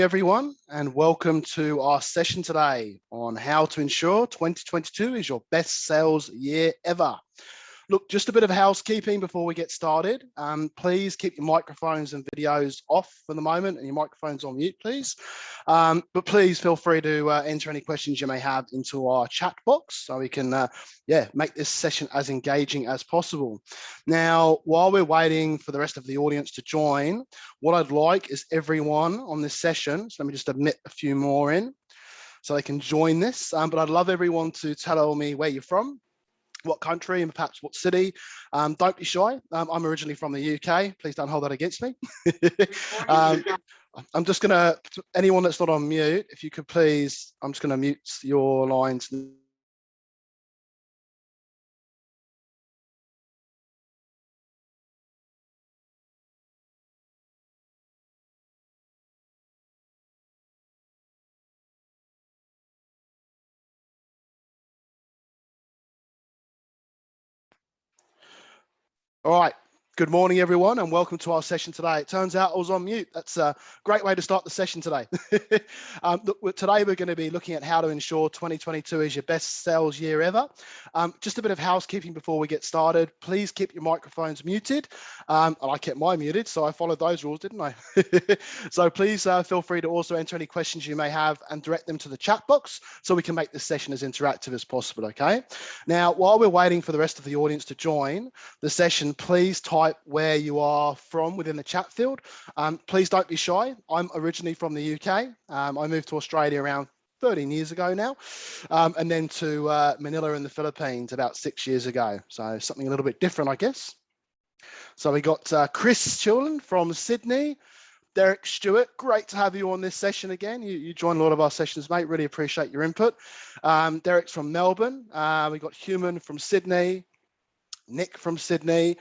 Everyone, and welcome to our session today on how to ensure 2022 is your best sales year ever. Look, just a bit of housekeeping before we get started. Please keep your microphones and videos off for the moment and your microphones on mute, please. But please feel free to enter any questions you may have into our chat box so we can make this session as engaging as possible. Now, while we're waiting for the rest of the audience to join, what I'd like is everyone on this session, so let me just admit a few more in so they can join this, but I'd love everyone to tell me where you're from, what country, and perhaps what city. Don't be shy. I'm originally from the UK. Please don't hold that against me. I'm just gonna, anyone that's not on mute, if you could please, I'm just gonna mute your lines. All right. Good morning, everyone, and welcome to our session today. It turns out I was on mute. That's a great way to start the session today. Look, today we're going to be looking at how to ensure 2022 is your best sales year ever. Just a bit of housekeeping before we get started. Please keep your microphones muted. And I kept mine muted, so I followed those rules, didn't I? So please feel free to also enter any questions you may have and direct them to the chat box so we can make this session as interactive as possible, okay? Now, while we're waiting for the rest of the audience to join the session, please type where you are from within the chat field. Please don't be shy. I'm originally from the UK. I moved to Australia around 13 years ago now, and then to Manila in the Philippines about 6 years ago. So something a little bit different, I guess. So we got Chris Chilton from Sydney. Derek Stewart, great to have you on this session again. You join a lot of our sessions, mate. Really appreciate your input. Derek's from Melbourne. We got Human from Sydney, Nick from Sydney,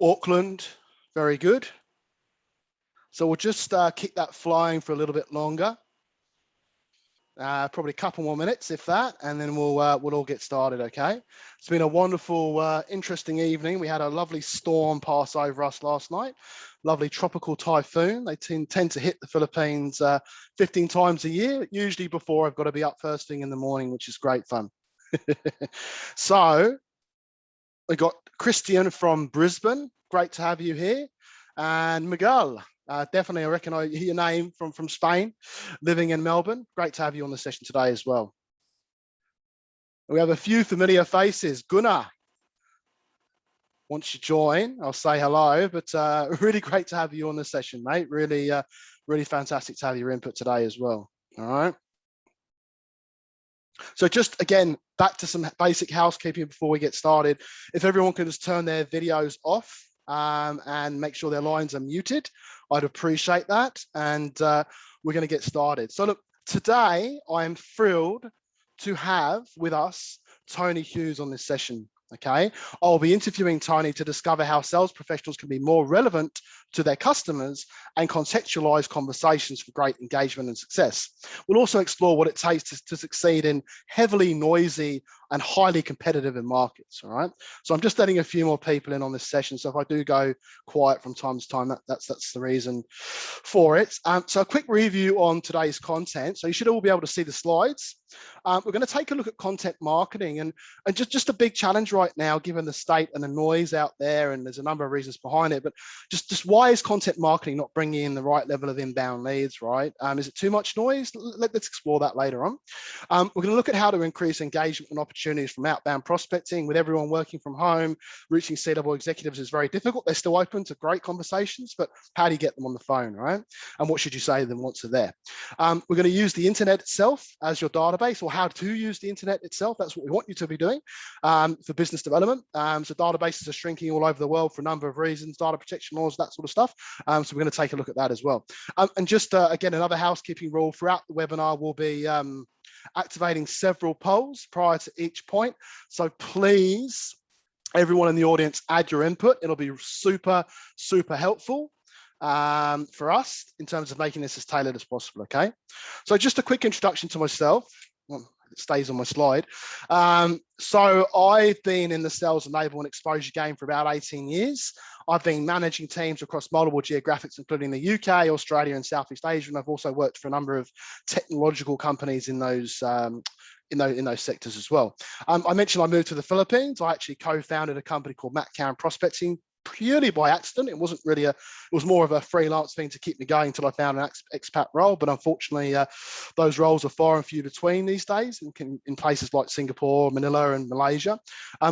Auckland, very good. So we'll just keep that flying for a little bit longer. Probably a couple more minutes, if that, and then we'll all get started, okay? It's been a wonderful, interesting evening. We had a lovely storm pass over us last night. Lovely tropical typhoon. They tend to hit the Philippines 15 times a year, usually before I've got to be up first thing in the morning, which is great fun. So we got Christian from Brisbane. Great to have you here. And Miguel, definitely I recognize your name from Spain, living in Melbourne. Great to have you on the session today as well. We have a few familiar faces. Gunnar, once you join, I'll say hello, but really great to have you on the session, mate. Really, really fantastic to have your input today as well. All right. So just again, back to some basic housekeeping before we get started. If everyone can just turn their videos off and make sure their lines are muted, I'd appreciate that. And we're going to get started. So look, today I'm thrilled to have with us Tony Hughes on this session. Okay, I'll be interviewing Tony to discover how sales professionals can be more relevant to their customers and contextualize conversations for great engagement and success. We'll also explore what it takes to succeed in heavily noisy and highly competitive in markets. All right, so I'm just letting a few more people in on this session, so if I do go quiet from time to time, that's the reason for it. So a quick review on today's content. So you should all be able to see the slides. We're going to take a look at content marketing, and just a big challenge right now, given the state and the noise out there, and there's a number of reasons behind it, but just why is content marketing not bringing in the right level of inbound leads, right? Is it too much noise? Let's explore that later on. We're going to look at how to increase engagement and opportunities from outbound prospecting. With everyone working from home, reaching C-level executives is very difficult. They're still open to great conversations, but how do you get them on the phone, right? And what should you say to them once they're there? We're going to use the internet itself as your database, or how to use the internet itself. That's what we want you to be doing for business development. So databases are shrinking all over the world for a number of reasons, data protection laws, that sort of stuff. So we're going to take a look at that as well. And just again, another housekeeping rule throughout the webinar will be activating several polls prior to each point. So please, everyone in the audience, add your input. It'll be super, super helpful for us in terms of making this as tailored as possible, okay? So just a quick introduction to myself. Well, it stays on my slide. So I've been in the sales enablement exposure game for about 18 years. I've been managing teams across multiple geographics, including the UK, Australia, and Southeast Asia. And I've also worked for a number of technological companies in those sectors as well. I mentioned I moved to the Philippines. I actually co-founded a company called Matt Cowan Prospecting purely by accident. It wasn't really it was more of a freelance thing to keep me going until I found an expat role. But unfortunately, those roles are far and few between these days in places like Singapore, Manila, and Malaysia.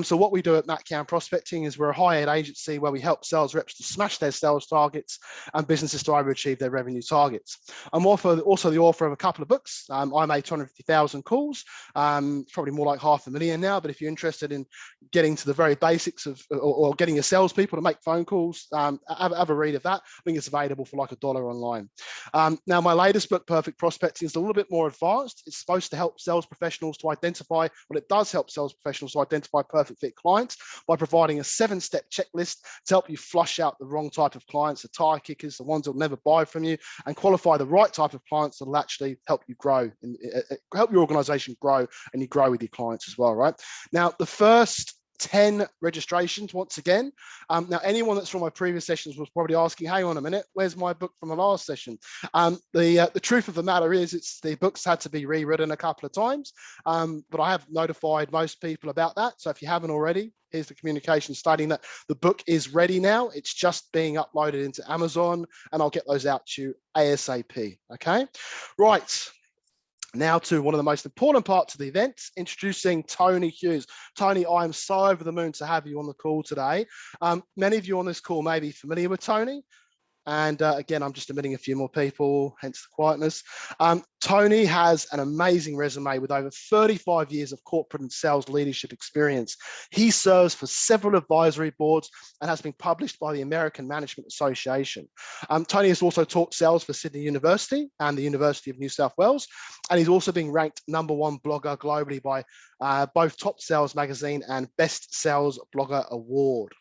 So what we do at Matt Cowan Prospecting is we're a high-end agency where we help sales reps to smash their sales targets and businesses to overachieve their revenue targets. I'm also the author of a couple of books. I made 250,000 calls, probably more like 500,000 now. But if you're interested in getting to the very basics of or getting your salespeople to make phone calls, have a read of that. I think it's available for like $1 online. Now, my latest book, Perfect Prospecting, is a little bit more advanced. It's supposed to help sales professionals to identify, well, it does help sales professionals to identify perfect fit clients by providing a 7-step checklist to help you flush out the wrong type of clients, the tire kickers, the ones that will never buy from you, and qualify the right type of clients that will actually help you grow, help your organization grow, and you grow with your clients as well, right? Now, the first 10 registrations, once again. Now, anyone that's from my previous sessions was probably asking, hang on a minute, where's my book from the last session? The truth of the matter is the books had to be rewritten a couple of times, but I have notified most people about that. So if you haven't already, here's the communication stating that the book is ready now. It's just being uploaded into Amazon, and I'll get those out to you ASAP, okay? Right. Now to one of the most important parts of the event, introducing Tony Hughes. Tony, I am so over the moon to have you on the call today. Many of you on this call may be familiar with Tony. And again, I'm just admitting a few more people, hence the quietness. Tony has an amazing resume with over 35 years of corporate and sales leadership experience. He serves for several advisory boards and has been published by the American Management Association. Tony has also taught sales for Sydney University and the University of New South Wales. And he's also been ranked #1 blogger globally by both Top Sales Magazine and Best Sales Blogger Award.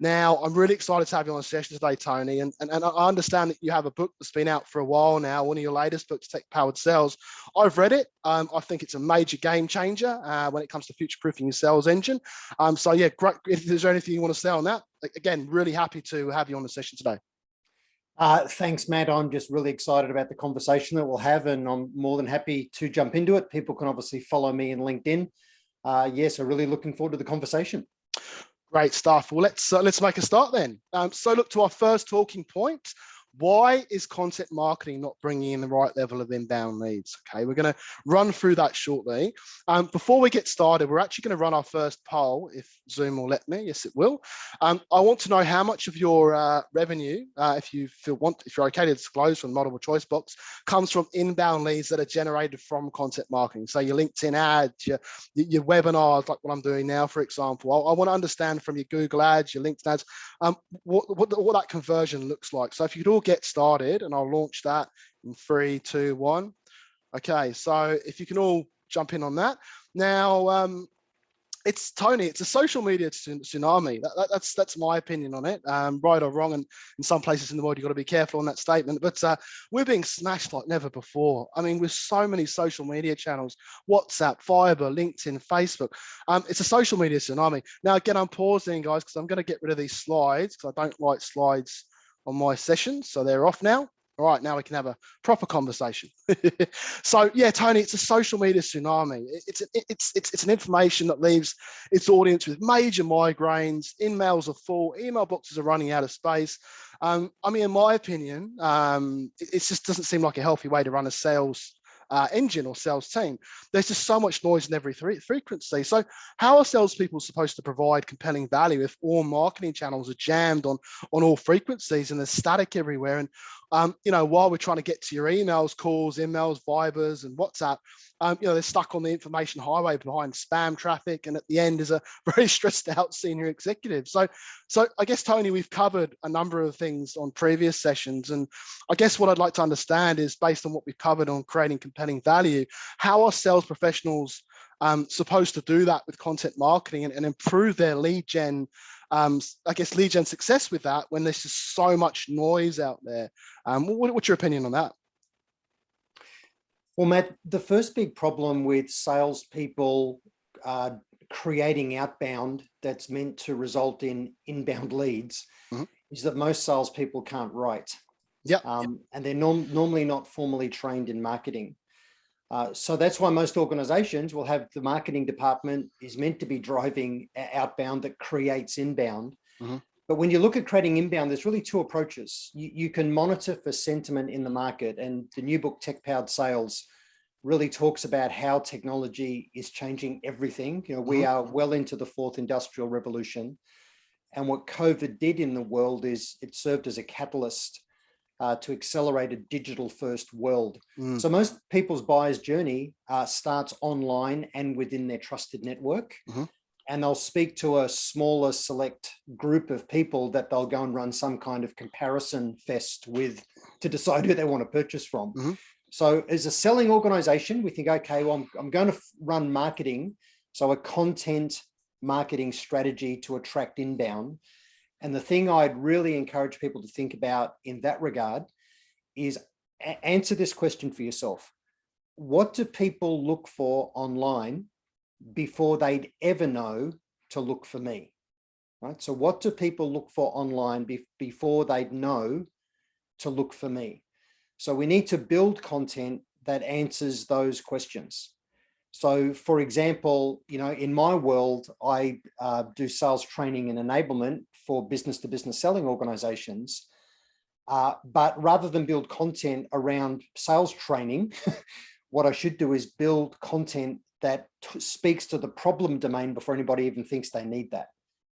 Now, I'm really excited to have you on the session today, Tony, and I understand that you have a book that's been out for a while now, one of your latest books, Tech-Powered Sales. I've read it. I think it's a major game changer when it comes to future-proofing your sales engine. So yeah, great. If there's anything you want to say on that, again, really happy to have you on the session today. Thanks, Matt. I'm just really excited about the conversation that we'll have, and I'm more than happy to jump into it. People can obviously follow me in LinkedIn. Yes, I'm really looking forward to the conversation. Great stuff. Well, let's make a start then. So look, to our first talking point. Why is content marketing not bringing in the right level of inbound leads? Okay, we're going to run through that shortly. Before we get started, we're actually going to run our first poll, if Zoom will let me. Yes, it will. I want to know how much of your revenue, if you're okay to disclose from the multiple choice box, comes from inbound leads that are generated from content marketing. So your LinkedIn ads, your webinars, like what I'm doing now, for example. I want to understand from your Google ads, your LinkedIn ads, what that conversion looks like. So if you could all get started, and I'll launch that in 3, 2, 1. Okay, so if you can all jump in on that. Now, it's Tony, it's a social media tsunami. That's my opinion on it, right or wrong. And in some places in the world, you've got to be careful on that statement. But we're being smashed like never before. I mean, with so many social media channels, WhatsApp, Fiverr, LinkedIn, Facebook. It's a social media tsunami. Now, again, I'm pausing, guys, because I'm going to get rid of these slides because I don't like slides on my sessions, so they're off now. All right, now we can have a proper conversation. So yeah, Tony, it's a social media tsunami. It's an information that leaves its audience with major migraines. Emails are full, email boxes are running out of space. I mean, in my opinion, it just doesn't seem like a healthy way to run a sales engine or sales team. There's just so much noise in every frequency. So how are salespeople supposed to provide compelling value if all marketing channels are jammed on all frequencies and there's static everywhere? And while we're trying to get to your emails, calls, emails, Vibers, and WhatsApp, they're stuck on the information highway behind spam traffic, and at the end is a very stressed out senior executive. So I guess, Tony, we've covered a number of things on previous sessions, and I guess what I'd like to understand is, based on what we've covered on creating compelling value, how are sales professionals supposed to do that with content marketing and improve their lead gen, lead gen success with that when there's just so much noise out there? What's your opinion on that? Well, Matt, the first big problem with salespeople creating outbound that's meant to result in inbound leads is that most salespeople can't write. Yeah. And they're normally not formally trained in marketing. So that's why most organizations will have the marketing department is meant to be driving outbound that creates inbound. But when you look at creating inbound, there's really two approaches. You can monitor for sentiment in the market, and the new book, Tech Powered Sales, really talks about how technology is changing everything. You know, we are well into the fourth industrial revolution. And what COVID did in the world is it served as a catalyst to accelerate a digital first world. So most people's buyer's journey starts online and within their trusted network. And they'll speak to a smaller select group of people that they'll go and run some kind of comparison fest with to decide who they want to purchase from. So as a selling organization, we think, okay, well, I'm going to run marketing. So a content marketing strategy to attract inbound. And the thing I'd really encourage people to think about in that regard is answer this question for yourself. What do people look for online before they'd ever know to look for me? Right? So what do people look for online before they'd know to look for me? So we need to build content that answers those questions. So for example, you know, in my world, I do sales training and enablement for business to business selling organizations. But rather than build content around sales training, what I should do is build content that speaks to the problem domain before anybody even thinks they need that.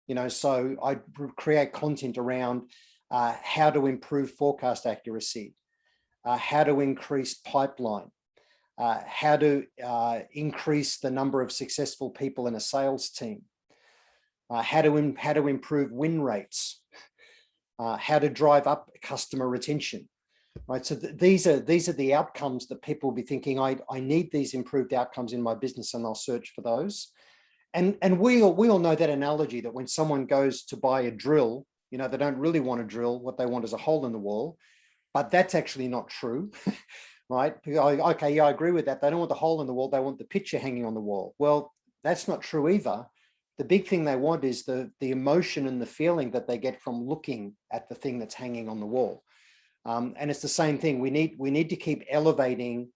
You know, so I create content around how to improve forecast accuracy, how to increase pipeline, how to increase the number of successful people in a sales team, how to improve win rates, how to drive up customer retention. Right, so these are the outcomes that people will be thinking. I need these improved outcomes in my business, and I'll search for those. And we all know that analogy that when someone goes to buy a drill, you know, they don't really want a drill. What they want is a hole in the wall, but that's actually not true. Right? Okay, yeah, I agree with that. They don't want the hole in the wall. They want the picture hanging on the wall. Well, that's not true either. The big thing they want is the emotion and the feeling that they get from looking at the thing that's hanging on the wall. And it's the same thing. We need to keep elevating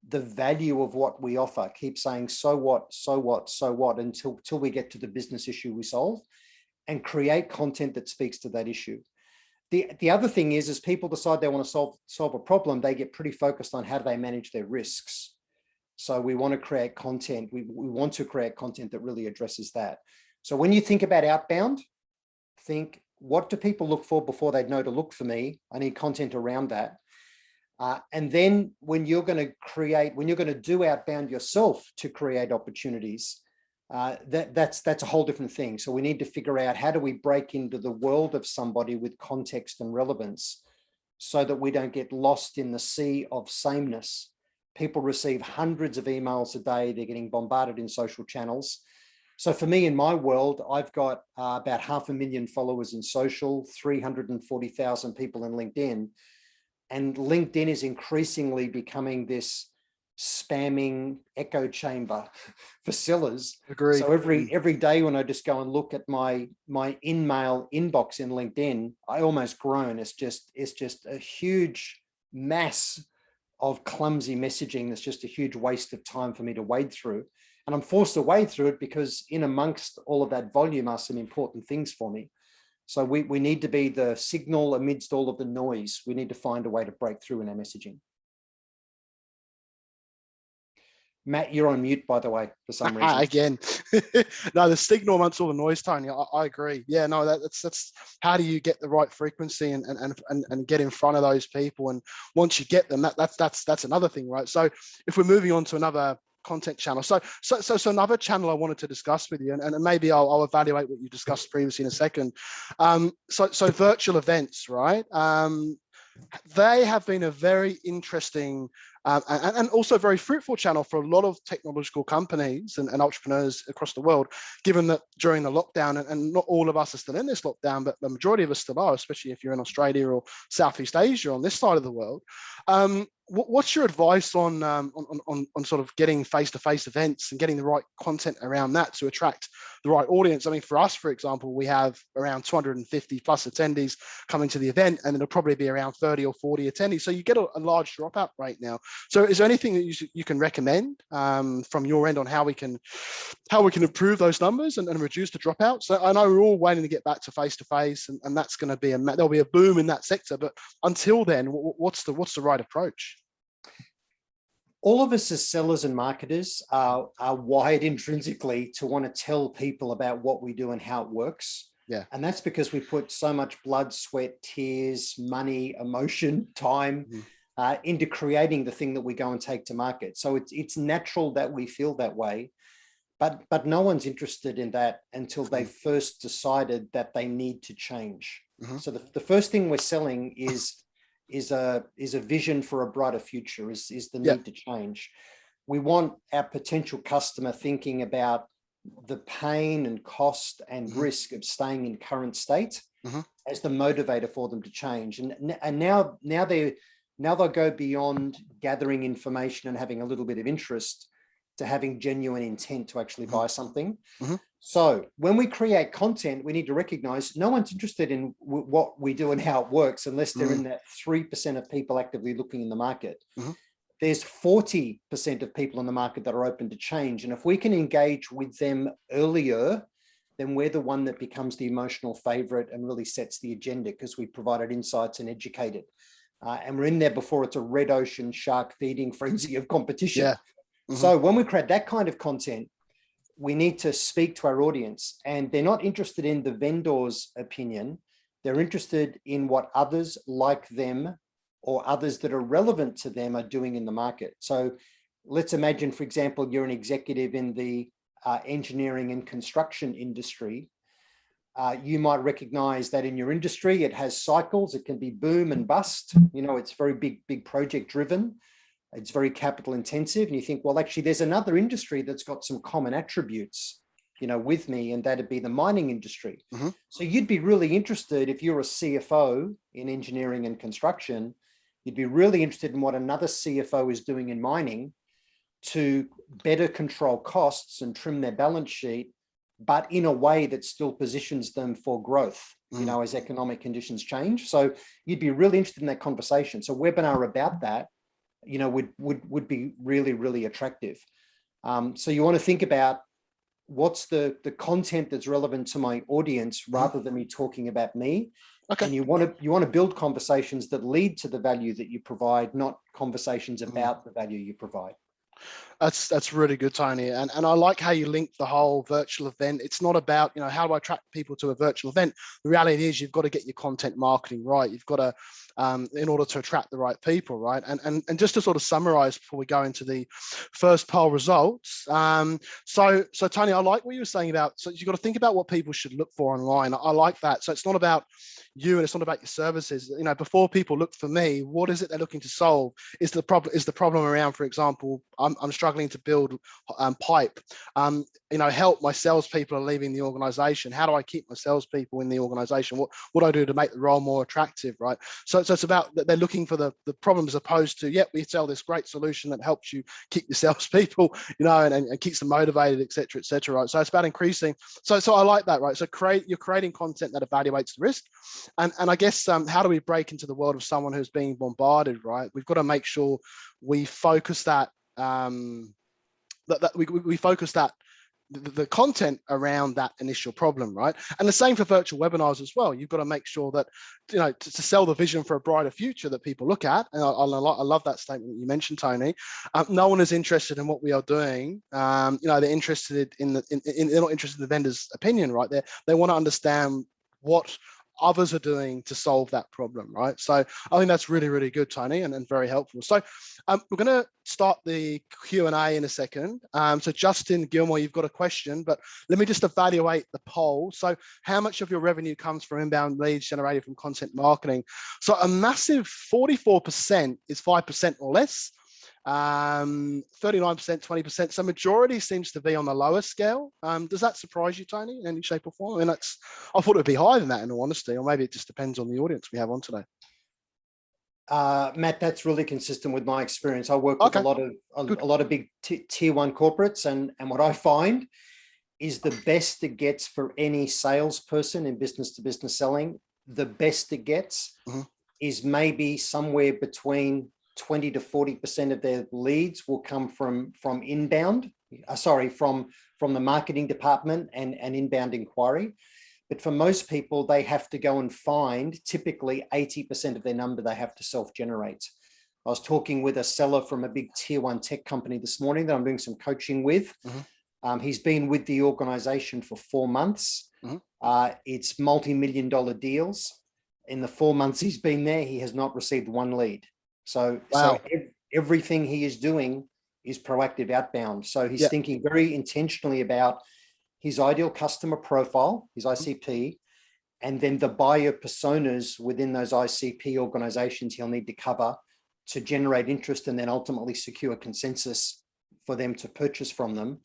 the value of what we offer. Keep saying, so what, so what, so what, until we get to the business issue we solve, and create content that speaks to that issue. The other thing is, as people decide they want to solve a problem, they get pretty focused on how do they manage their risks. So we want to create content. We want to create content that really addresses that. So when you think about outbound, think, what do people look for before they'd know to look for me? I need content around that. And then when you're going to do outbound yourself to create opportunities, that's a whole different thing. So we need to figure out, how do we break into the world of somebody with context and relevance so that we don't get lost in the sea of sameness. People receive hundreds of emails a day. They're getting bombarded in social channels. So for me, in my world, I've got about 500,000 followers in social, 340,000 people in LinkedIn. And LinkedIn is increasingly becoming this spamming echo chamber for sellers. Agreed. So every day when I just go and look at my in-mail inbox in LinkedIn, I almost groan. It's just a huge mass of clumsy messaging that's just a huge waste of time for me to wade through. And I'm forced to wade through it because in amongst all of that volume are some important things for me. So we need to be the signal amidst all of the noise. We need to find a way to break through in our messaging. Matt, you're on mute, by the way, for some reason. Again, no, the signal amongst all the noise, Tony. I agree. Yeah, no, that's how do you get the right frequency and get in front of those people? And once you get them, that's another thing, right? So if we're moving on to another content channel, so another channel I wanted to discuss with you, and maybe I'll evaluate what you discussed previously in a second. So virtual events, right? They have been a very interesting and also very fruitful channel for a lot of technological companies and entrepreneurs across the world, given that during the lockdown, and not all of us are still in this lockdown, but the majority of us still are, especially if you're in Australia or Southeast Asia on this side of the world. What's your advice on sort of getting face-to-face events and getting the right content around that to attract the right audience? I mean, for us, for example, we have around 250 plus attendees coming to the event, and it'll probably be around 30 or 40 attendees. So you get a large dropout rate now. So is there anything that you can recommend from your end on how we can improve those numbers and reduce the dropouts? So I know we're all waiting to get back to face-to-face, and that's going to be there'll be a boom in that sector. But until then, what's the right approach? All of us as sellers and marketers are wired intrinsically to want to tell people about what we do and how it works. Yeah. And that's because we put so much blood, sweat, tears, money, emotion, time into creating the thing that we go and take to market. So it's natural that we feel that way, but no one's interested in that until they first decided that they need to change. So the first thing we're selling is a vision for a brighter future, is the need to change. We want our potential customer thinking about the pain and cost and risk of staying in current state as the motivator for them to change. And now they'll go beyond gathering information and having a little bit of interest to having genuine intent to actually buy something. So when we create content, we need to recognize no one's interested in what we do and how it works unless they're in that 3% of people actively looking in the market. There's 40% of people in the market that are open to change. And if we can engage with them earlier, then we're the one that becomes the emotional favorite and really sets the agenda because we provided insights and educated. And we're in there before it's a red ocean shark feeding frenzy of competition. So when we create that kind of content, we need to speak to our audience, and they're not interested in the vendor's opinion. They're interested in what others like them or others that are relevant to them are doing in the market. So let's imagine, for example, you're an executive in the engineering and construction industry. You might recognize that in your industry, it has cycles. It can be boom and bust. You know, it's very big project driven. It's very capital intensive. And you think, well, actually, there's another industry that's got some common attributes, you know, with me, and that'd be the mining industry. So you'd be really interested, if you're a CFO in engineering and construction, you'd be really interested in what another CFO is doing in mining to better control costs and trim their balance sheet, but in a way that still positions them for growth, you know, as economic conditions change. So you'd be really interested in that conversation. So a webinar about that, you know, would be really, really attractive. So you want to think about what's the content that's relevant to my audience rather than me talking about me. And you want to build conversations that lead to the value that you provide, not conversations about the value you provide. That's really good, Tony. And I like how you link the whole virtual event. It's not about, you know, how do I attract people to a virtual event? The reality is you've got to get your content marketing right. You've got to, in order to attract the right people, right? And just to sort of summarize before we go into the first poll results. So Tony, I like what you were saying about, so you've got to think about what people should look for online. I like that. So it's not about you and it's not about your services. You know, before people look for me, what is it they're looking to solve? Is the problem around, for example, I'm struggling to build pipe. You know, help, my salespeople are leaving the organization. How do I keep my salespeople in the organization? What do I do to make the role more attractive, right? So it's about that they're looking for the problem as opposed to, yep, we sell this great solution that helps you keep your salespeople, you know, and keeps them motivated, et cetera, right? So it's about increasing. So I like that, right? So you're creating content that evaluates the risk. And I guess, how do we break into the world of someone who's being bombarded, right? We've got to make sure we focus that, we focus that the content around that initial problem, right? And the same for virtual webinars as well. You've got to make sure that, you know, to sell the vision for a brighter future that people look at. And I love that statement that you mentioned, Tony. No one is interested in what we are doing. You know, they're interested they're not interested in the vendor's opinion, right? They want to understand what others are doing to solve that problem, right? So I think that's really, really good, Tony, and very helpful. So we're going to start the Q&A in a second. So Justin Gilmore, you've got a question, but let me just evaluate the poll. So how much of your revenue comes from inbound leads generated from content marketing? So a massive 44% is 5% or less. 39%, 20%. So majority seems to be on the lower scale. Does that surprise you, Tony, in any shape or form? I mean, I thought it would be higher than that, in all honesty, or maybe it just depends on the audience we have on today. Matt, that's really consistent with my experience. I work with a lot of big tier one corporates, and what I find is the best it gets for any salesperson in business to business selling, the best it gets is maybe somewhere between 20 to 40% of their leads will come from inbound, from the marketing department and inbound inquiry. But for most people, they have to go and find typically 80% of their number they have to self-generate. I was talking with a seller from a big tier one tech company this morning that I'm doing some coaching with. He's been with the organization for 4 months. It's multi-million-dollar deals. In the 4 months he's been there, he has not received one lead. So everything he is doing is proactive outbound. So he's thinking very intentionally about his ideal customer profile, his ICP, and then the buyer personas within those ICP organizations he'll need to cover to generate interest and then ultimately secure consensus for them to purchase from them.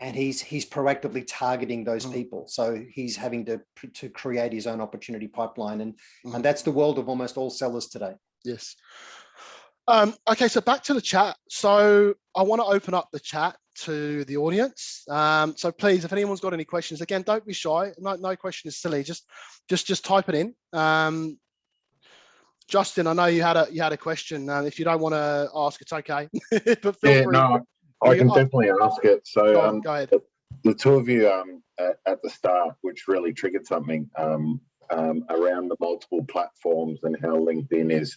And he's proactively targeting those people. So he's having to create his own opportunity pipeline. And that's the world of almost all sellers today. Yes. Okay, so back to the chat. So I want to open up the chat to the audience. So please, if anyone's got any questions, again, don't be shy. No question is silly. Just type it in. Justin, I know you had a question. If you don't want to ask, it's okay. But feel free. No, I can definitely ask it. So go ahead. The two of you at the start, which really triggered something around the multiple platforms and how LinkedIn is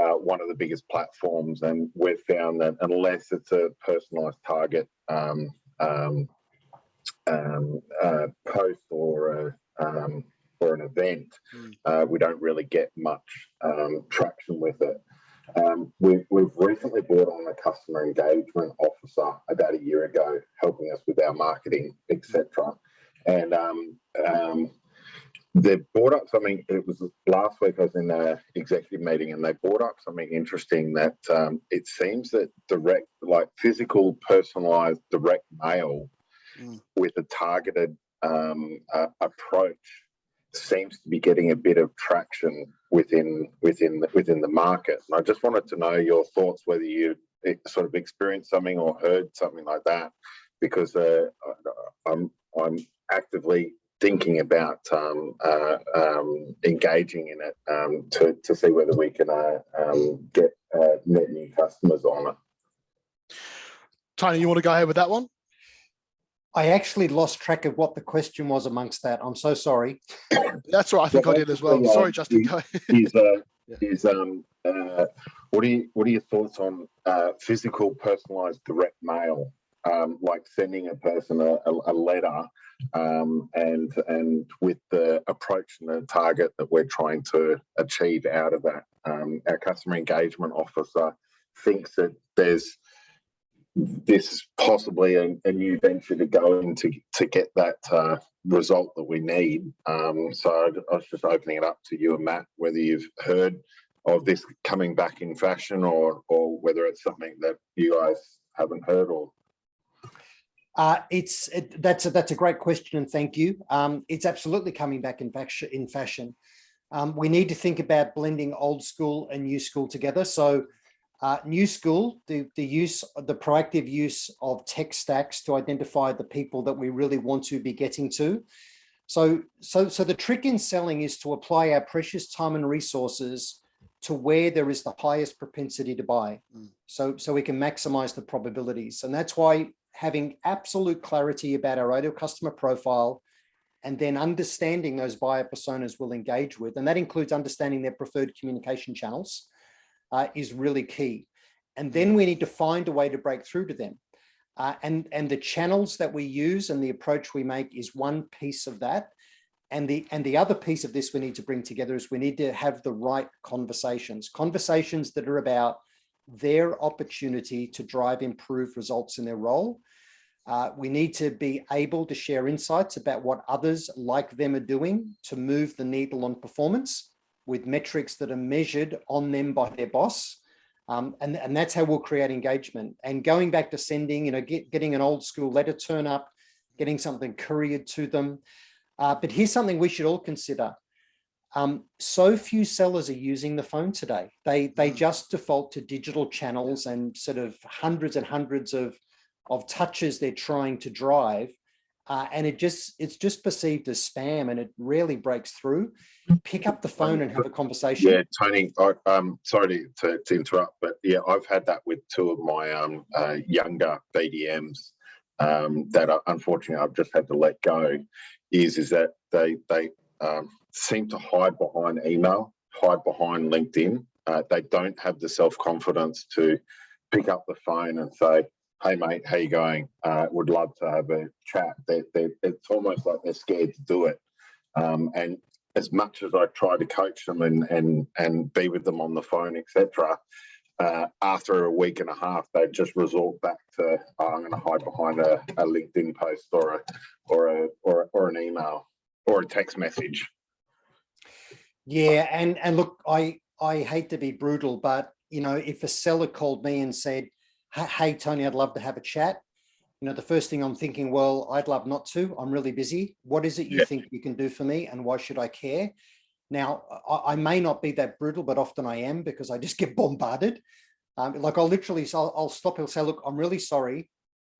one of the biggest platforms, and we've found that unless it's a personalized target post or an event, we don't really get much traction with it. We've recently brought on a customer engagement officer about a year ago, helping us with our marketing, etc. And they brought up something. It was last week I was in an executive meeting, and they brought up something interesting that it seems that physical, personalized, direct mail with a targeted approach seems to be getting a bit of traction within the market. And I just wanted to know your thoughts, whether you sort of experienced something or heard something like that, because I'm actively thinking about engaging in it to see whether we can get net new customers on it. Tony, you want to go ahead with that one? I actually lost track of what the question was amongst that. I'm so sorry. That's right. I think I did as well. Sorry, Justin. What are your thoughts on physical, personalized direct mail, like sending a person a letter, and with the approach and the target that we're trying to achieve out of that? Our customer engagement officer thinks that there's this possibly a new venture to go into to get that result that we need. So I was just opening it up to you and Matt, whether you've heard of this coming back in fashion, or whether it's something that you guys haven't heard of. That's a great question, and thank you. It's absolutely coming back in fashion. We need to think about blending old school and new school together. So new school, the proactive use of tech stacks to identify the people that we really want to be getting to. So the trick in selling is to apply our precious time and resources to where there is the highest propensity to buy. So we can maximize the probabilities. And that's why having absolute clarity about our ideal customer profile, and then understanding those buyer personas we'll engage with, and that includes understanding their preferred communication channels, is really key. And then we need to find a way to break through to them. And the channels that we use and the approach we make is one piece of that. And the other piece of this we need to bring together is we need to have the right conversations that are about their opportunity to drive improved results in their role. We need to be able to share insights about what others like them are doing to move the needle on performance, with metrics that are measured on them by their boss, And that's how we'll create engagement. And going back to sending, getting an old school letter turn up, getting something couriered to them. But here's something we should all consider. So few sellers are using the phone today. They just default to digital channels and sort of hundreds and hundreds of touches they're trying to drive. And it's just perceived as spam, and it rarely breaks through. Pick up the phone and have a conversation. Yeah, Tony, I'm sorry to interrupt, but yeah, I've had that with two of my younger BDMs that unfortunately I've just had to let go. Is that they seem to hide behind email, hide behind LinkedIn. They don't have the self-confidence to pick up the phone and say, "Hey mate, how you going? Would love to have a chat." It's almost like they're scared to do it. And as much as I try to coach them and be with them on the phone, etc., after a week and a half, they just resort back to, I'm going to hide behind a LinkedIn post or an email or a text message. Yeah, and look, I hate to be brutal, but if a seller called me and said, "Hey Tony, I'd love to have a chat," the first thing I'm thinking, well, I'd love not to. I'm really busy. What is it you think you can do for me, and why should I care? Now, I may not be that brutal, but often I am, because I just get bombarded. Like I'll stop and say, "Look, I'm really sorry.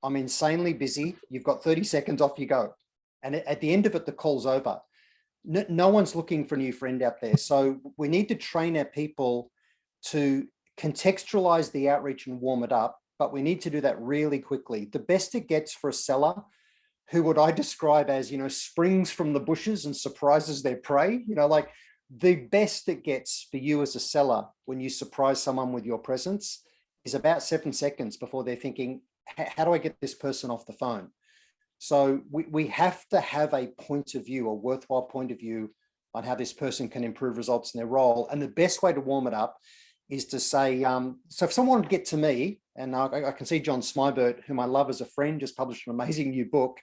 I'm insanely busy. You've got 30 seconds, off you go." And at the end of it, the call's over. No one's looking for a new friend out there. So we need to train our people to contextualize the outreach and warm it up, but we need to do that really quickly. The best it gets for a seller who what I describe as, springs from the bushes and surprises their prey, like the best it gets for you as a seller when you surprise someone with your presence is about 7 seconds before they're thinking, how do I get this person off the phone? So we have to have a point of view, a worthwhile point of view on how this person can improve results in their role. And the best way to warm it up is to say, so if someone would get to me, and I can see John Smybert, whom I love as a friend, just published an amazing new book,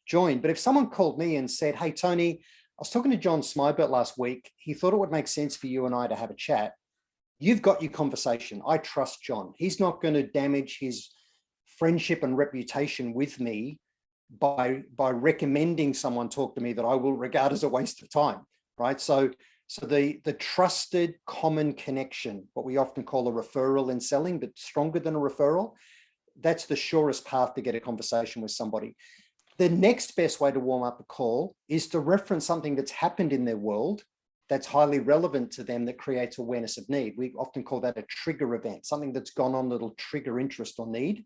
joined. But if someone called me and said, "Hey, Tony, I was talking to John Smybert last week. He thought it would make sense for you and I to have a chat." You've got your conversation. I trust John. He's not going to damage his friendship and reputation with me by recommending someone talk to me that I will regard as a waste of time, right? So the trusted common connection, what we often call a referral in selling, but stronger than a referral, that's the surest path to get a conversation with somebody. The next best way to warm up a call is to reference something that's happened in their world that's highly relevant to them, that creates awareness of need. We often call that a trigger event, something that's gone on that'll trigger interest or need.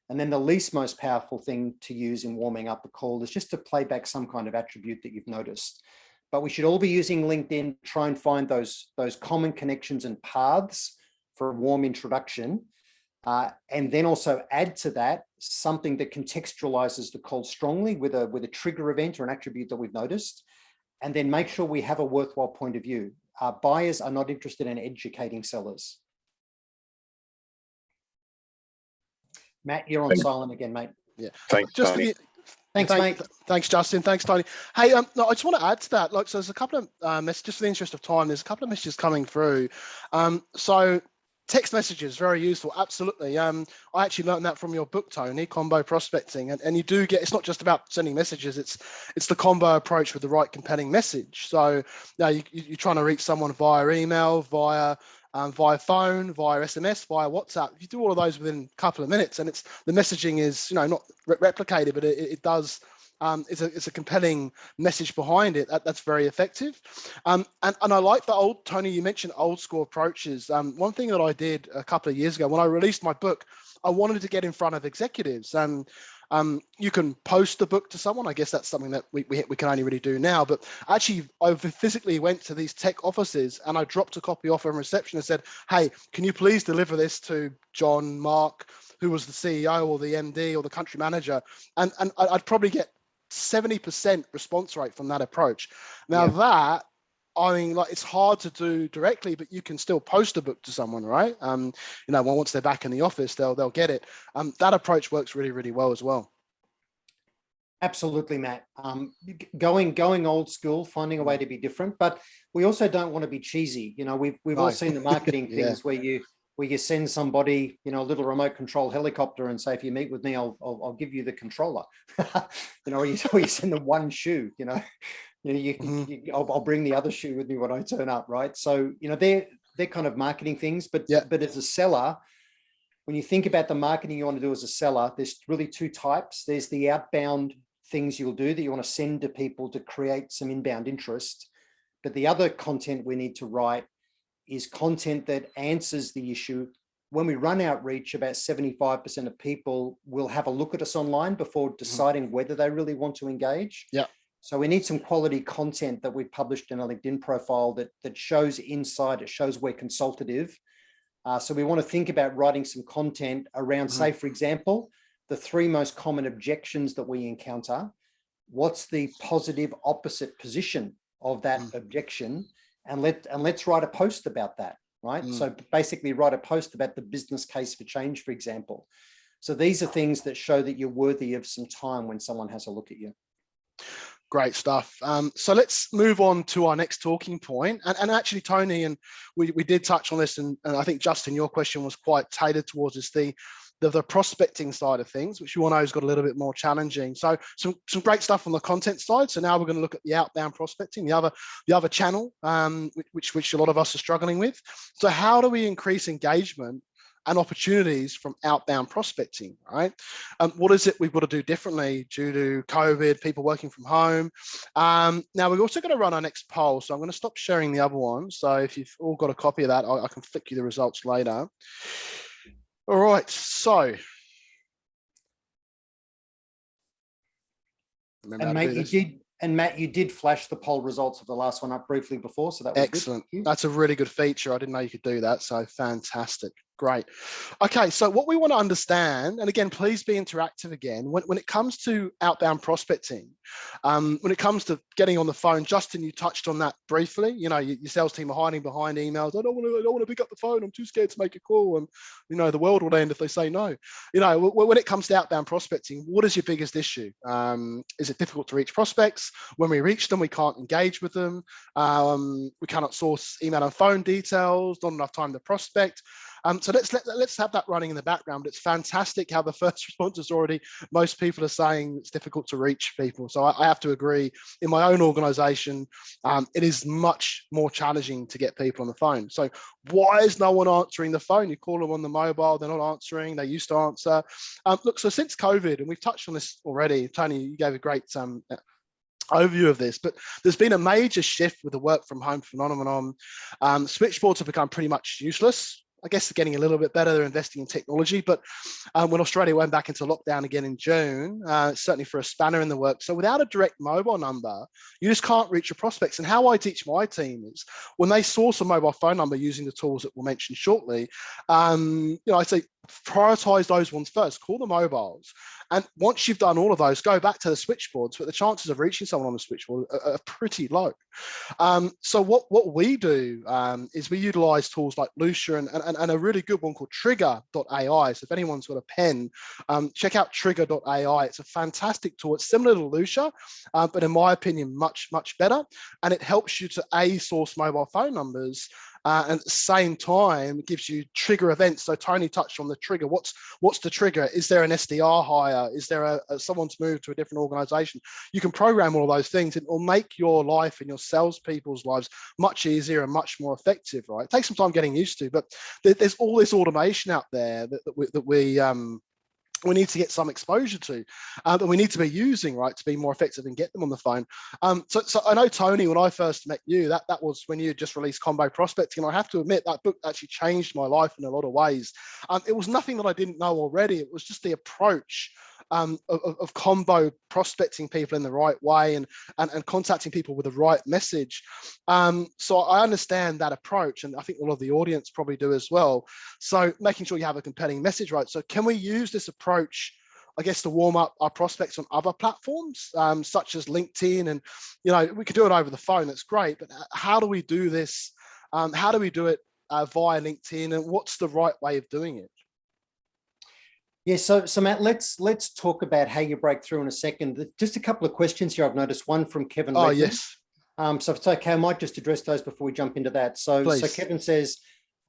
And then the least most powerful thing to use in warming up a call is just to play back some kind of attribute that you've noticed. But we should all be using LinkedIn, try and find those common connections and paths for a warm introduction. And then also add to that something that contextualizes the call strongly with a trigger event or an attribute that we've noticed. And then make sure we have a worthwhile point of view. Buyers are not interested in educating sellers. Matt, you're on silent again, mate. Yeah. Thanks, Tony. Thanks, mate. Thanks, Justin. Thanks, Tony. Hey, no, I just want to add to that. So there's a couple of messages, for the interest of time, there's a couple of messages coming through. So text messages, very useful. Absolutely. I actually learned that from your book, Tony, Combo Prospecting. And you do get, it's not just about sending messages, it's the combo approach with the right compelling message. So you're trying to reach someone via email, via phone, via SMS, via WhatsApp. You do all of those within a couple of minutes, and the messaging is not replicated, but it does. It's a compelling message behind it. That's very effective. And I like the Tony, you mentioned old school approaches. One thing that I did a couple of years ago when I released my book, I wanted to get in front of executives. You can post the book to someone. I guess that's something that we can only really do now. But actually, I physically went to these tech offices and I dropped a copy off on reception and said, "Hey, can you please deliver this to John, Mark, who was the CEO or the MD or the country manager?" And I'd probably get 70% response rate from that approach. Now that, I mean, like, it's hard to do directly, but you can still post a book to someone, right? Once they're back in the office, they'll get it. That approach works really, really well as well. Absolutely, Matt. Going old school, finding a way to be different, but we also don't want to be cheesy. We've all seen the marketing things where where you send somebody, a little remote control helicopter and say, if you meet with me, I'll give you the controller, or you send them one shoe, I'll bring the other shoe with me when I turn up, right? So, they're kind of marketing things, but as a seller, when you think about the marketing you want to do as a seller, there's really two types. There's the outbound things you'll do that you want to send to people to create some inbound interest. But the other content we need to write is content that answers the issue. When we run outreach, about 75% of people will have a look at us online before deciding whether they really want to engage. Yeah. So we need some quality content that we've published in a LinkedIn profile that shows insight, it shows we're consultative. So we want to think about writing some content around, say, for example, the 3 most common objections that we encounter. What's the positive opposite position of that objection? And let's write a post about that, right? So basically write a post about the business case for change, for example. So these are things that show that you're worthy of some time when someone has a look at you. Great stuff. So let's move on to our next talking point. And actually, Tony, and we did touch on this, and I think, Justin, your question was quite tailored towards this, the prospecting side of things, which you all know has got a little bit more challenging. So some great stuff on the content side. So now we're going to look at the outbound prospecting, the other channel, which a lot of us are struggling with. So how do we increase engagement and opportunities from outbound prospecting, right? What is it we've got to do differently due to COVID, people working from home? Now, we're also going to run our next poll. So I'm going to stop sharing the other one. So if you've all got a copy of that, I can flick you the results later. All right, so. Matt, you did flash the poll results of the last one up briefly before, so that was excellent. Good. That's a really good feature. I didn't know you could do that, so fantastic. Great. Okay, so what we want to understand, and again, please be interactive again, when it comes to outbound prospecting, when it comes to getting on the phone, Justin, you touched on that briefly. Your sales team are hiding behind emails. I don't want to pick up the phone. I'm too scared to make a call, and the world will end if they say no. When it comes to outbound prospecting, what is your biggest issue? Is it difficult to reach prospects? When we reach them, we can't engage with them. We cannot source email and phone details. Not enough time to prospect. So let's have that running in the background. But it's fantastic how the first response is already, most people are saying it's difficult to reach people. So I have to agree, in my own organization, it is much more challenging to get people on the phone. So why is no one answering the phone? You call them on the mobile, they're not answering, they used to answer. Look, so since COVID, and we've touched on this already, Tony, you gave a great overview of this, but there's been a major shift with the work from home phenomenon. Switchboards have become pretty much useless. I guess they're getting a little bit better. They're investing in technology, but when Australia went back into lockdown again in June, certainly for a spanner in the works. So without a direct mobile number, you just can't reach your prospects. And how I teach my team is when they source a mobile phone number using the tools that we'll mention shortly, I say prioritize those ones first, call the mobiles. And once you've done all of those, go back to the switchboards, but the chances of reaching someone on the switchboard are pretty low. So what we do is we utilize tools like Lucia and a really good one called trigger.ai. So if anyone's got a pen, check out trigger.ai. It's a fantastic tool. It's similar to Lucia, but in my opinion, much, much better. And it helps you to source mobile phone numbers, and at the same time, it gives you trigger events. So Tony touched on the trigger. What's the trigger? Is there an SDR hire? Is there someone's moved to a different organization? You can program all of those things. It will make your life and your salespeople's lives much easier and much more effective, right? It takes some time getting used to, but there's all this automation out there that we need to get some exposure to, that we need to be using, right, to be more effective and get them on the phone. So I know, Tony, when I first met you, that was when you just released Combo Prospecting, and I have to admit that book actually changed my life in a lot of ways. It was nothing that I didn't know already. It was just the approach of combo prospecting people in the right way and contacting people with the right message. So I understand that approach, and I think all of the audience probably do as well. So making sure you have a compelling message, right? So can we use this approach, I guess, to warm up our prospects on other platforms, such as LinkedIn? And, we could do it over the phone. That's great. But how do we do this? How do we do it via LinkedIn? And what's the right way of doing it? Yeah, so Matt, let's talk about how you break through in a second. Just a couple of questions here I've noticed. One from Kevin. Oh, yes. So if it's okay, I might just address those before we jump into that. So Kevin says,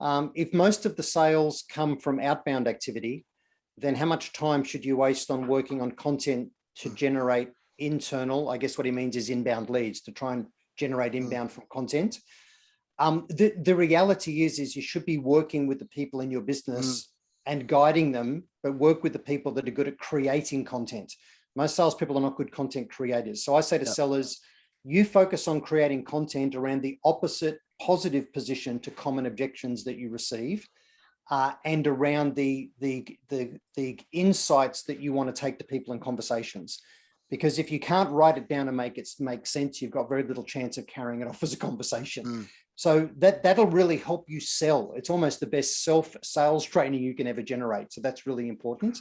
If most of the sales come from outbound activity, then how much time should you waste on working on content to generate internal, I guess what he means is inbound leads, to try and generate inbound from content? The reality is you should be working with the people in your business and guiding them, but work with the people that are good at creating content. Most salespeople are not good content creators. So I say to sellers, you focus on creating content around the opposite positive position to common objections that you receive, and around the insights that you want to take to people in conversations. Because if you can't write it down and make it make sense, you've got very little chance of carrying it off as a conversation. So that'll really help you sell. It's almost the best self-sales training you can ever generate. So that's really important.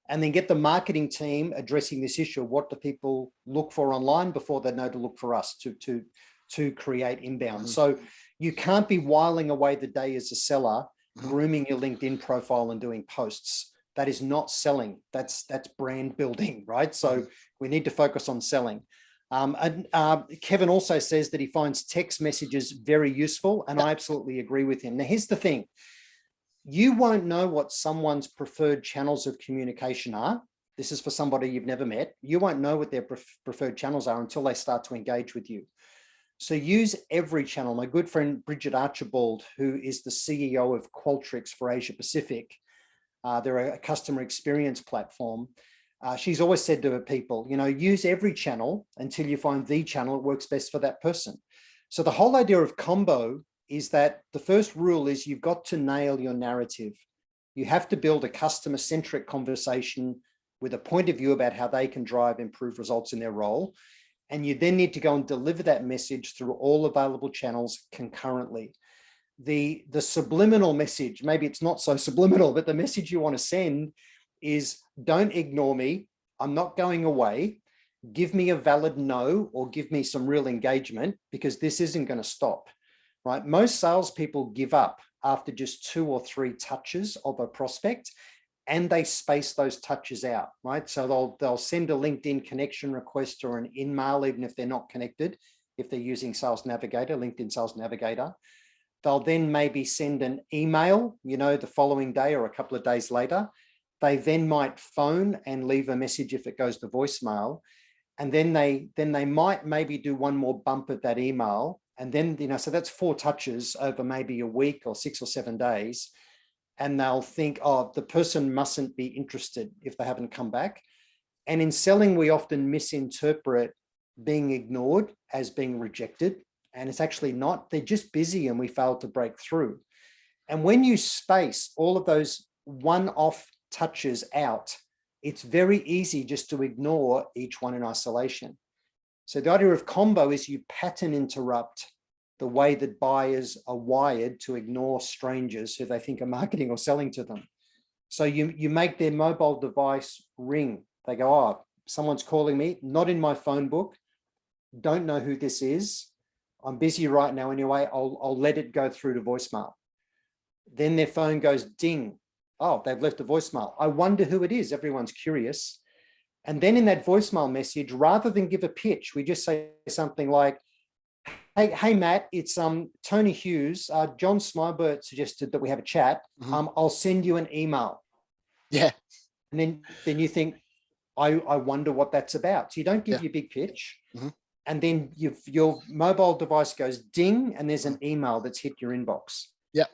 And then get the marketing team addressing this issue. What do people look for online before they know to look for us to create inbound? So you can't be whiling away the day as a seller, grooming your LinkedIn profile and doing posts. That is not selling. That's brand building, right? So we need to focus on selling. Kevin also says that he finds text messages very useful, and I absolutely agree with him. Now, here's the thing. You won't know what someone's preferred channels of communication are. This is for somebody you've never met. You won't know what their preferred channels are until they start to engage with you. So use every channel. My good friend, Bridget Archibald, who is the CEO of Qualtrics for Asia Pacific, they're a customer experience platform. She's always said to her people, use every channel until you find the channel that works best for that person. So the whole idea of combo is that the first rule is you've got to nail your narrative. You have to build a customer-centric conversation with a point of view about how they can drive improved results in their role. And you then need to go and deliver that message through all available channels concurrently. The subliminal message, maybe it's not so subliminal, but the message you want to send is, don't ignore me. I'm not going away. Give me a valid no, or give me some real engagement, because this isn't going to stop, right? Most salespeople give up after just 2 or 3 touches of a prospect, and they space those touches out, right? So they'll send a LinkedIn connection request or an email, even if they're not connected, if they're using Sales Navigator, LinkedIn Sales Navigator. They'll then maybe send an email, the following day or a couple of days later. They then might phone and leave a message if it goes to voicemail. And then they might maybe do one more bump of that email. And then, so that's 4 touches over maybe a week or 6 or 7 days. And they'll think, oh, the person mustn't be interested if they haven't come back. And in selling, we often misinterpret being ignored as being rejected. And it's actually not. They're just busy and we failed to break through. And when you space all of those one-off touches out, it's very easy just to ignore each one in isolation. So the idea of combo is you pattern interrupt the way that buyers are wired to ignore strangers who they think are marketing or selling to them. So you make their mobile device ring. They go, oh, someone's calling me, not in my phone book. Don't know who this is. I'm busy right now anyway. I'll let it go through to voicemail. Then their phone goes ding. Oh, they've left a voicemail. I wonder who it is. Everyone's curious. And then in that voicemail message, rather than give a pitch, we just say something like, Hey, Matt, it's Tony Hughes. John Smybert suggested that we have a chat. I'll send you an email. Yeah. And then you think, I wonder what that's about. So you don't give your big pitch. And then your mobile device goes ding, and there's an email that's hit your inbox. Yeah.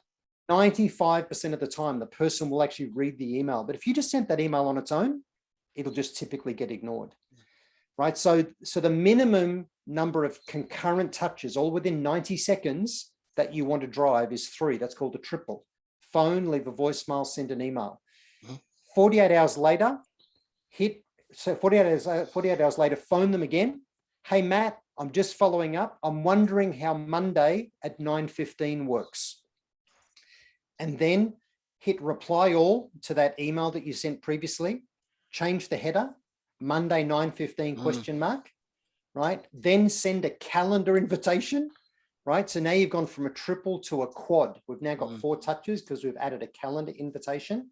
95% of the time, the person will actually read the email. But if you just sent that email on its own, it'll just typically get ignored. Right. So the minimum number of concurrent touches, all within 90 seconds, that you want to drive is 3. That's called a triple. Phone, leave a voicemail, send an email. 48 hours later, 48 hours later, phone them again. Hey, Matt, I'm just following up. I'm wondering how Monday at 9:15 works. And then hit reply all to that email that you sent previously. Change the header, Monday 9:15 question mark, right? Then send a calendar invitation, right? So now you've gone from a triple to a quad. We've now got 4 touches because we've added a calendar invitation.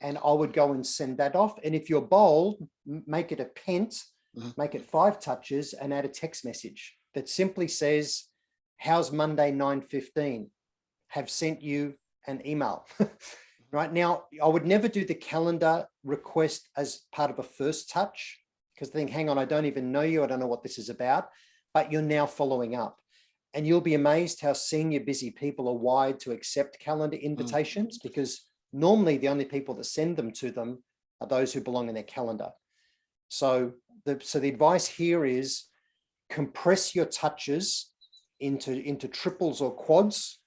And I would go and send that off. And if you're bold, make it a pent, make it 5 touches and add a text message that simply says, how's Monday 9:15? have sent you an email. Right now, I would never do the calendar request as part of a first touch, because they think, hang on, I don't even know you. I don't know what this is about, but you're now following up. And you'll be amazed how senior busy people are wired to accept calendar invitations, because normally the only people that send them to them are those who belong in their calendar. So the advice here is compress your touches into triples or quads,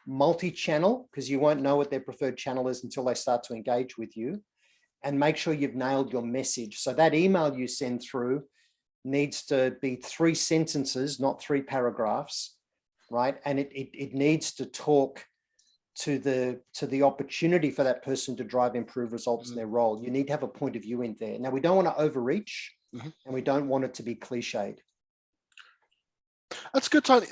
multi-channel, because you won't know what their preferred channel is until they start to engage with you, and make sure you've nailed your message. So that email you send through needs to be 3 sentences, not 3 paragraphs, right? And it needs to talk to the opportunity for that person to drive improved results in their role. You need to have a point of view in there. Now, we don't want to overreach, and we don't want it to be cliched. That's good, Tony.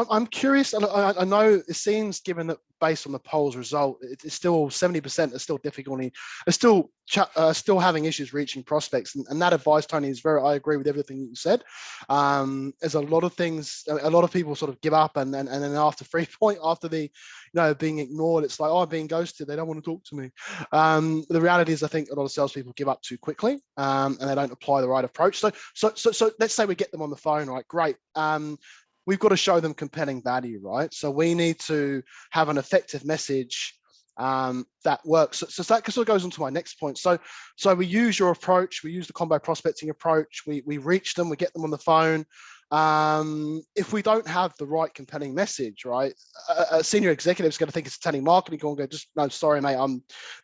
I'm curious. I know it seems, given that based on the polls result, it's still 70% are still difficulty, are still having issues reaching prospects. And that advice, Tony, is I agree with everything you said. There's a lot of things, a lot of people sort of give up, and then after after the, being ignored, it's like, oh, I'm being ghosted. They don't want to talk to me. The reality is, I think a lot of salespeople give up too quickly, and they don't apply the right approach. So let's say we get them on the phone, right? Great. We've got to show them compelling value, right? So we need to have an effective message that works. So that sort of goes on to my next point. So we use your approach, we use the combo prospecting approach, we reach them, we get them on the phone. If we don't have the right compelling message, right, a senior executive is going to think it's a telemarketing call and go, just, no, sorry, mate,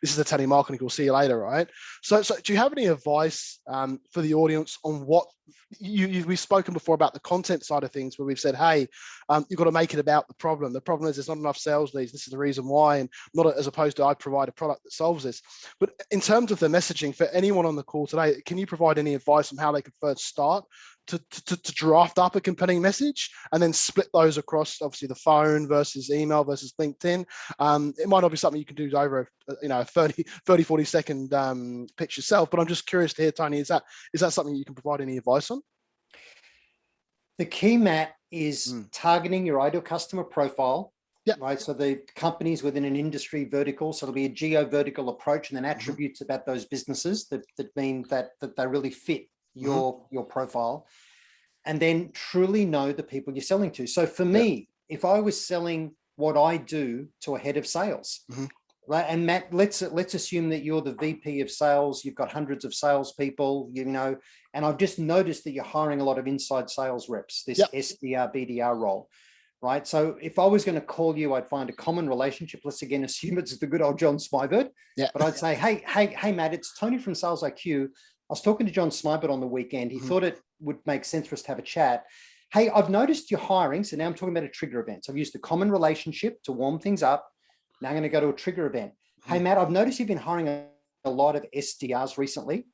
this is a telemarketing call, see you later, right? So do you have any advice for the audience on what we've spoken before about the content side of things, where we've said, hey, you've got to make it about the problem. The problem is there's not enough sales leads. This is the reason why, and not as opposed to I provide a product that solves this. But in terms of the messaging for anyone on the call today, can you provide any advice on how they can first start to draft up a compelling message, and then split those across, obviously, the phone versus email versus LinkedIn? It might not be something you can do over a 40 second pitch yourself, but I'm just curious to hear, Tony, is that something you can provide any advice on? The key, Matt, is targeting your ideal customer profile. Yeah. Right. So the companies within an industry vertical. So it'll be a geo vertical approach, and then attributes about those businesses that mean that they really fit your profile, and then truly know the people you're selling to. So for me, if I was selling what I do to a head of sales, right? And Matt, let's assume that you're the VP of sales. You've got hundreds of salespeople, and I've just noticed that you're hiring a lot of inside sales reps, this SDR, BDR role, right? So if I was going to call you, I'd find a common relationship. Let's again assume it's the good old John Smybird. Yeah. But I'd say, hey, Matt, it's Tony from Sales IQ. I was talking to John Smybird on the weekend. He thought it would make sense for us to have a chat. Hey, I've noticed you're hiring. So now I'm talking about a trigger event. So I've used a common relationship to warm things up. Now I'm going to go to a trigger event. Hey, Matt, I've noticed you've been hiring a lot of SDRs recently.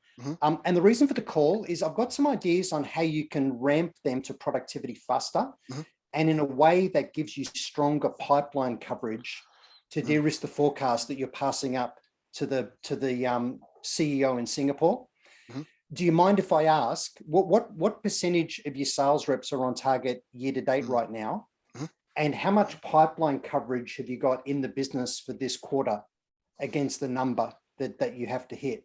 And the reason for the call is I've got some ideas on how you can ramp them to productivity faster, and in a way that gives you stronger pipeline coverage to de-risk the forecast that you're passing up to the CEO in Singapore. Do you mind if I ask what percentage of your sales reps are on target year to date right now? And how much pipeline coverage have you got in the business for this quarter against the number that you have to hit?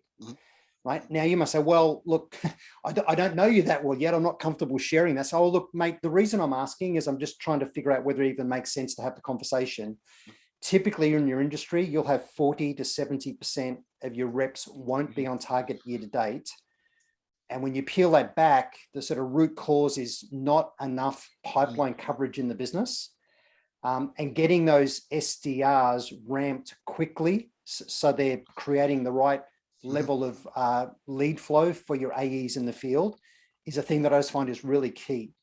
Right now, you must say, well, look, I don't know you that well yet. I'm not comfortable sharing that. So, oh, look, mate, the reason I'm asking is I'm just trying to figure out whether it even makes sense to have the conversation. Typically in your industry, you'll have 40 to 70% of your reps won't be on target year to date. And when you peel that back, the sort of root cause is not enough pipeline coverage in the business, and getting those SDRs ramped quickly so they're creating the right level of lead flow for your AEs in the field is a thing that I just find is really key.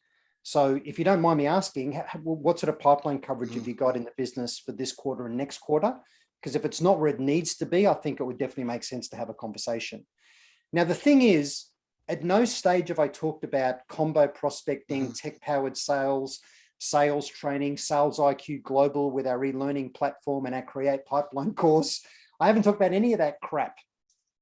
So if you don't mind me asking, what sort of pipeline coverage have you got in the business for this quarter and next quarter? Because if it's not where it needs to be, I think it would definitely make sense to have a conversation. Now, the thing is, at no stage have I talked about combo prospecting, tech-powered sales, sales training, Sales IQ Global with our e-learning platform and our Create Pipeline course. I haven't talked about any of that crap,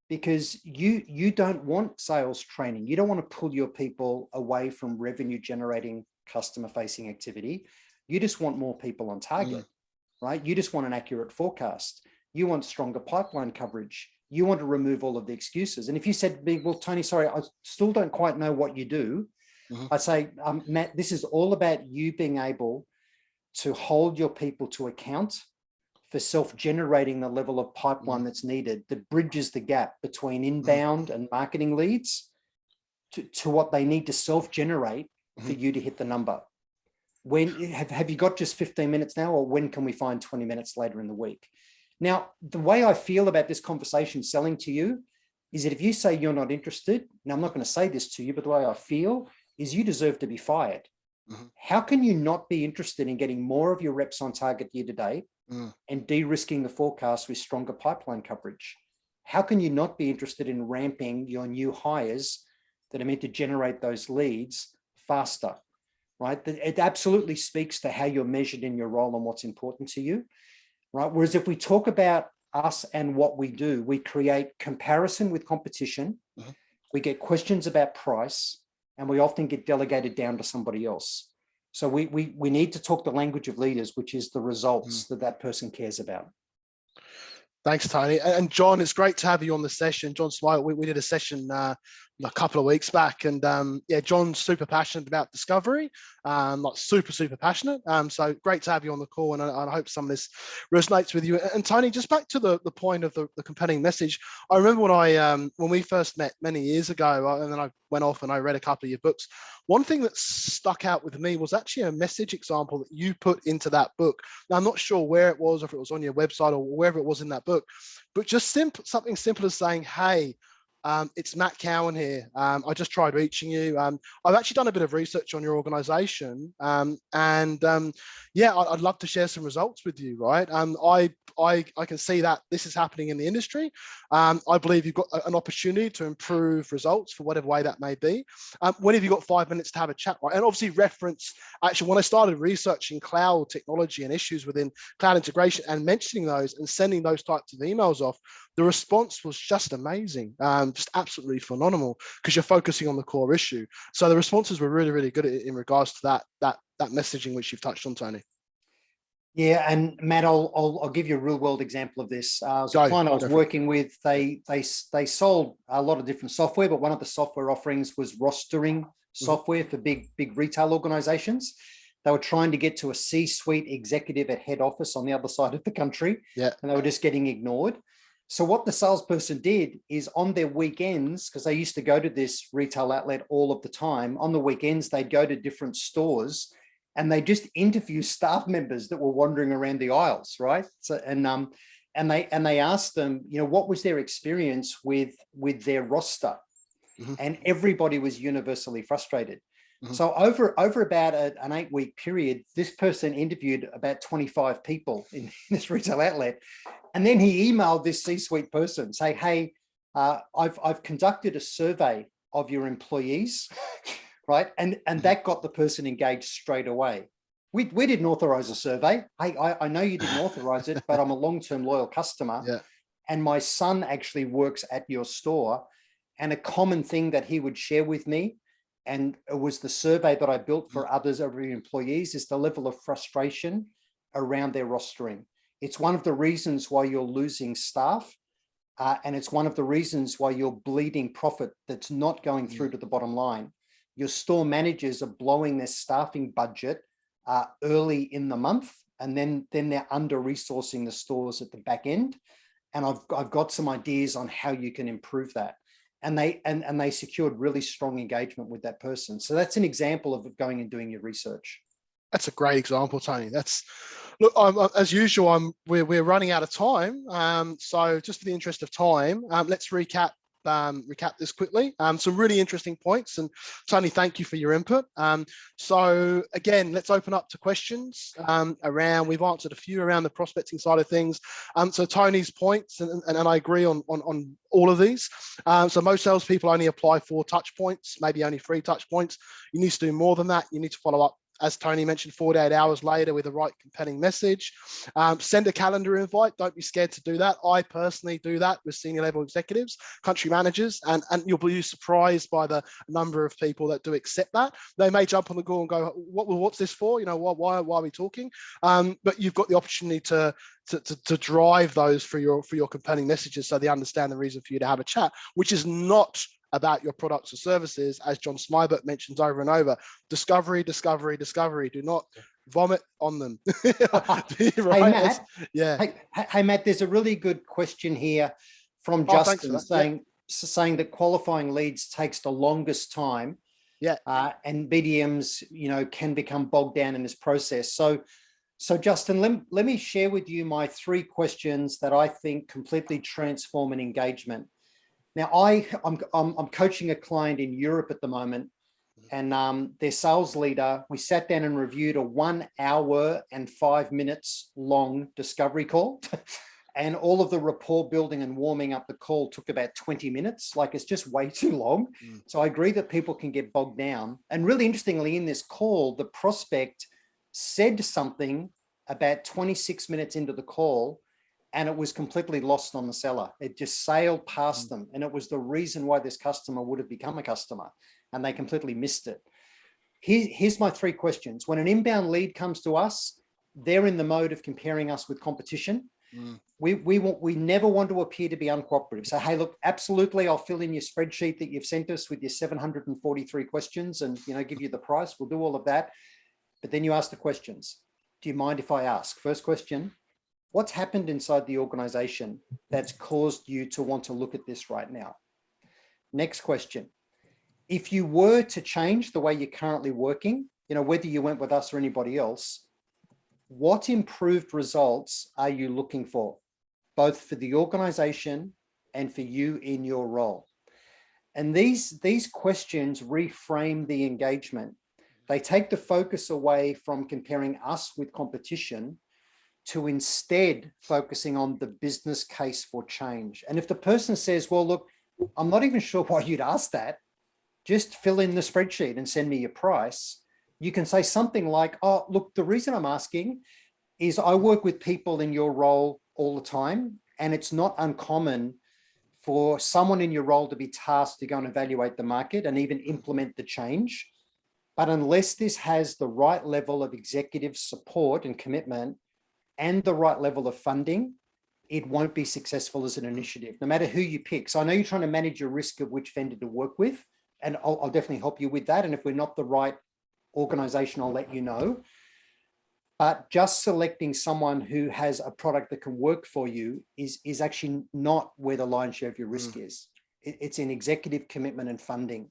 because you don't want sales training. You don't want to pull your people away from revenue generating customer facing activity. You just want more people on target. right? You just want an accurate forecast. You want stronger pipeline coverage. You want to remove all of the excuses. And if you said to me, well, Tony, sorry, I still don't quite know what you do. I'd say, Matt, this is all about you being able to hold your people to account for self-generating the level of pipeline that's needed, that bridges the gap between inbound and marketing leads to what they need to self-generate for you to hit the number. When have you got just 15 minutes now, or when can we find 20 minutes later in the week? Now, the way I feel about this conversation selling to you is that if you say you're not interested, now I'm not going to say this to you, but the way I feel is you deserve to be fired. How can you not be interested in getting more of your reps on target year to date and de-risking the forecast with stronger pipeline coverage? How can you not be interested in ramping your new hires that are meant to generate those leads faster, right? It absolutely speaks to how you're measured in your role and what's important to you, right? Whereas if we talk about us and what we do, we create comparison with competition, we get questions about price, and we often get delegated down to somebody else. So we need to talk the language of leaders, which is the results that person cares about. Thanks, Tony. And John, it's great to have you on the session. John Smite, we did a session a couple of weeks back, and yeah, John's super passionate about discovery, like super passionate. So great to have you on the call, and I hope some of this resonates with you. And Tony, just back to the point of the compelling message. I remember when we first met many years ago, and then I went off and I read a couple of your books. One thing that stuck out with me was actually a message example that you put into that book. Now, I'm not sure where it was, or if it was on your website or wherever it was in that book, but just something simple as saying, hey, it's Matt Cowan here. I just tried reaching you. I've actually done a bit of research on your organization, and yeah, I'd love to share some results with you, right? I can see that this is happening in the industry. I believe you've got an opportunity to improve results for whatever way that may be. When have you got 5 minutes to have a chat, right? And obviously reference, actually, when I started researching cloud technology and issues within cloud integration and mentioning those and sending those types of emails off, the response was just amazing, just absolutely phenomenal, because you're focusing on the core issue. So the responses were really, really good in regards to that messaging, which you've touched on, Tony. Yeah, and Matt, I'll give you a real world example of this. A client I was working with, they sold a lot of different software, but one of the software offerings was rostering software for big retail organizations. They were trying to get to a C-suite executive at head office on the other side of the country, and they were just getting ignored. So what the salesperson did is on their weekends, because they used to go to this retail outlet all of the time, on the weekends, they'd go to different stores and they just interview staff members that were wandering around the aisles, right? So and they asked them, you know, what was their experience with their roster, and everybody was universally frustrated. So over about an 8-week period, this person interviewed about 25 people in this retail outlet, and then he emailed this C-suite person, say, "Hey, I've conducted a survey of your employees." Right. And that got the person engaged straight away. We didn't authorize a survey. Hey, I know you didn't authorize it, but I'm a long-term loyal customer. Yeah. And my son actually works at your store. And a common thing that he would share with me, and it was the survey that I built for others of your employees, is the level of frustration around their rostering. It's one of the reasons why you're losing staff. And it's one of the reasons why you're bleeding profit that's not going through to the bottom line. Your store managers are blowing their staffing budget early in the month, and then they're under-resourcing the stores at the back end. And I've got some ideas on how you can improve that. And they secured really strong engagement with that person. So that's an example of going and doing your research. That's a great example, Tony. Look, as usual, we're running out of time. So just for the interest of time, let's recap this quickly. Some really interesting points, and Tony, thank you for your input. So again, let's open up to questions around. We've answered a few around the prospecting side of things. So Tony's points, and I agree on all of these. So most salespeople only apply 4 touch points, maybe only 3 touch points. You need to do more than that. You need to follow up as Tony mentioned, 48 hours later with the right compelling message. Send a calendar invite. Don't be scared to do that. I personally do that with senior level executives, country managers, and you'll be surprised by the number of people that do accept that. They may jump on the call and go, what's this for? You know, why are we talking? But you've got the opportunity to drive those for your compelling messages, so they understand the reason for you to have a chat, which is not about your products or services, as John Smybert mentions over and over. Discovery, discovery, discovery. Do not vomit on them. Right? Hey, Matt. Yeah. Hey, Matt, there's a really good question here from Justin saying that qualifying leads takes the longest time. Yeah. And BDMs, you know, can become bogged down in this process. So Justin, let me share with you my 3 questions that I think completely transform an engagement. Now, I'm coaching a client in Europe at the moment, and their sales leader, we sat down and reviewed a 1 hour and 5 minutes long discovery call. And all of the rapport building and warming up the call took about 20 minutes. Like, it's just way too long. So I agree that people can get bogged down. And really interestingly, in this call, the prospect said something about 26 minutes into the call, and it was completely lost on the seller. It just sailed past them. And it was the reason why this customer would have become a customer, and they completely missed it. Here's my 3 questions. When an inbound lead comes to us, they're in the mode of comparing us with competition. We never want to appear to be uncooperative. So, hey, look, absolutely, I'll fill in your spreadsheet that you've sent us with your 743 questions and, you know, give you the price. We'll do all of that. But then you ask the questions. Do you mind if I ask? First question, what's happened inside the organization that's caused you to want to look at this right now? Next question, if you were to change the way you're currently working, you know, whether you went with us or anybody else, what improved results are you looking for, both for the organization and for you in your role? And these questions reframe the engagement. They take the focus away from comparing us with competition to instead focusing on the business case for change. And if the person says, well, look, I'm not even sure why you'd ask that, just fill in the spreadsheet and send me your price, you can say something like, oh, look, the reason I'm asking is I work with people in your role all the time, and it's not uncommon for someone in your role to be tasked to go and evaluate the market and even implement the change. But unless this has the right level of executive support and commitment and the right level of funding, it won't be successful as an initiative, no matter who you pick. So I know you're trying to manage your risk of which vendor to work with, and I'll definitely help you with that. And if we're not the right organization, I'll let you know. But just selecting someone who has a product that can work for you is actually not where the lion's share of your risk is. It's in executive commitment and funding.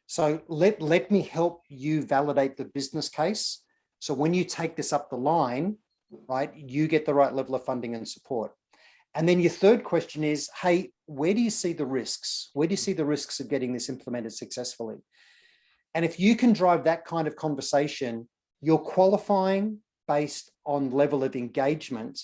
So let me help you validate the business case. So when you take this up the line, right, you get the right level of funding and support. And then your third question is, hey, where do you see the risks? Where do you see the risks of getting this implemented successfully? And if you can drive that kind of conversation, you're qualifying based on level of engagement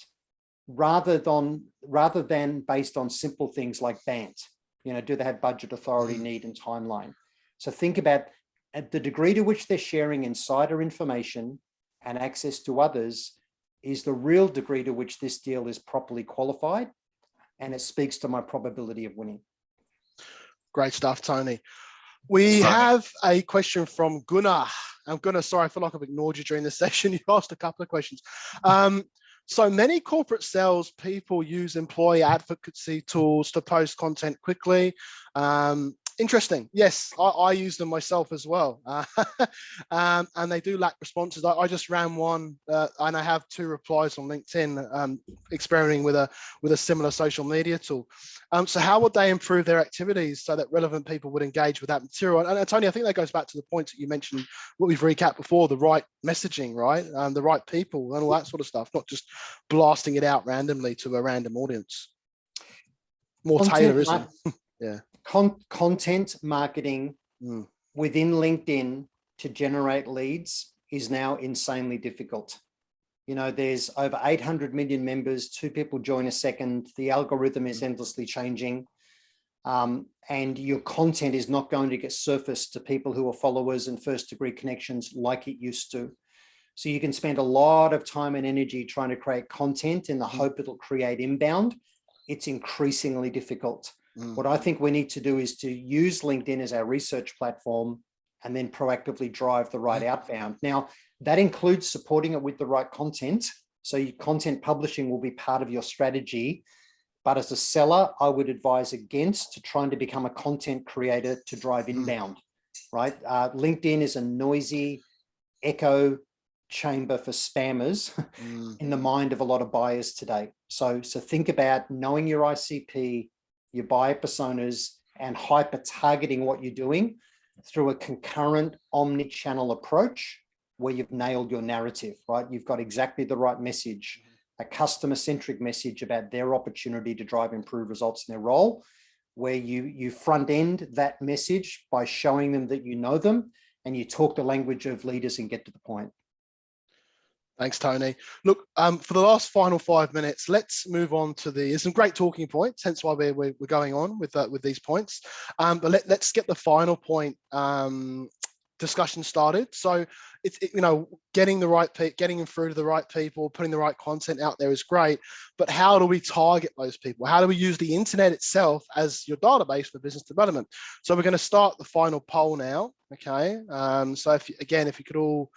rather than based on simple things like BANT. You know, do they have budget, authority, need, and timeline? So think about at the degree to which they're sharing insider information and access to others is the real degree to which this deal is properly qualified, and it speaks to my probability of winning. Great stuff, Tony. We have a question from Gunnar. Gunnar, sorry, I feel like I've ignored you during this session. You've asked a couple of questions. So many corporate sales people use employee advocacy tools to post content quickly. Interesting. Yes, I use them myself as well. And they do lack responses. I just ran one and I have 2 replies on LinkedIn experimenting with a similar social media tool. So how would they improve their activities so that relevant people would engage with that material? And Tony, I think that goes back to the points that you mentioned, what we've recapped before, the right messaging, right? The right people and all that sort of stuff, not just blasting it out randomly to a random audience. More tailorism. Yeah. Content marketing within LinkedIn to generate leads is now insanely difficult. You know, there's over 800 million members, 2 people join a second. The algorithm is endlessly changing. And your content is not going to get surfaced to people who are followers and first degree connections like it used to. So you can spend a lot of time and energy trying to create content in the hope it'll create inbound. It's increasingly difficult. What I think we need to do is to use LinkedIn as our research platform and then proactively drive the right outbound. Now, that includes supporting it with the right content. So your content publishing will be part of your strategy. But as a seller, I would advise against trying to become a content creator to drive inbound, right? LinkedIn is a noisy echo chamber for spammers in the mind of a lot of buyers today. So think about knowing your ICP, your buyer personas, and hyper targeting what you're doing through a concurrent omni-channel approach where you've nailed your narrative, right? You've got exactly the right message, a customer-centric message about their opportunity to drive improved results in their role, where you front end that message by showing them that you know them and you talk the language of leaders and get to the point. Thanks, Tony. Look, for the last final 5 minutes, let's move on to there's some great talking points, hence why we're going on with these points. But let's get the final point discussion started. So it's getting getting through to the right people, putting the right content out there is great, but how do we target those people? How do we use the internet itself as your database for business development? So we're going to start the final poll now. Okay. So if you could all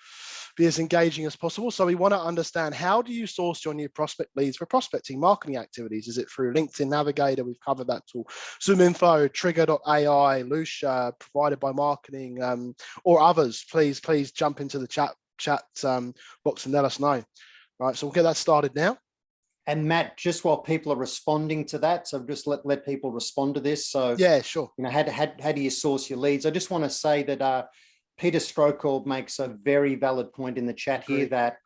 be as engaging as possible. So we want to understand, how do you source your new prospect leads for prospecting marketing activities? Is it through LinkedIn Navigator? We've covered that tool. ZoomInfo, Trigger.ai, Lucia, provided by marketing, or others. Please jump into the chat box and let us know. Right, so we'll get that started now. And Matt, just while people are responding to that, so just let people respond to this. So yeah, sure. How do you source your leads? I just want to say that Peter Strokel makes a very valid point in the chat here that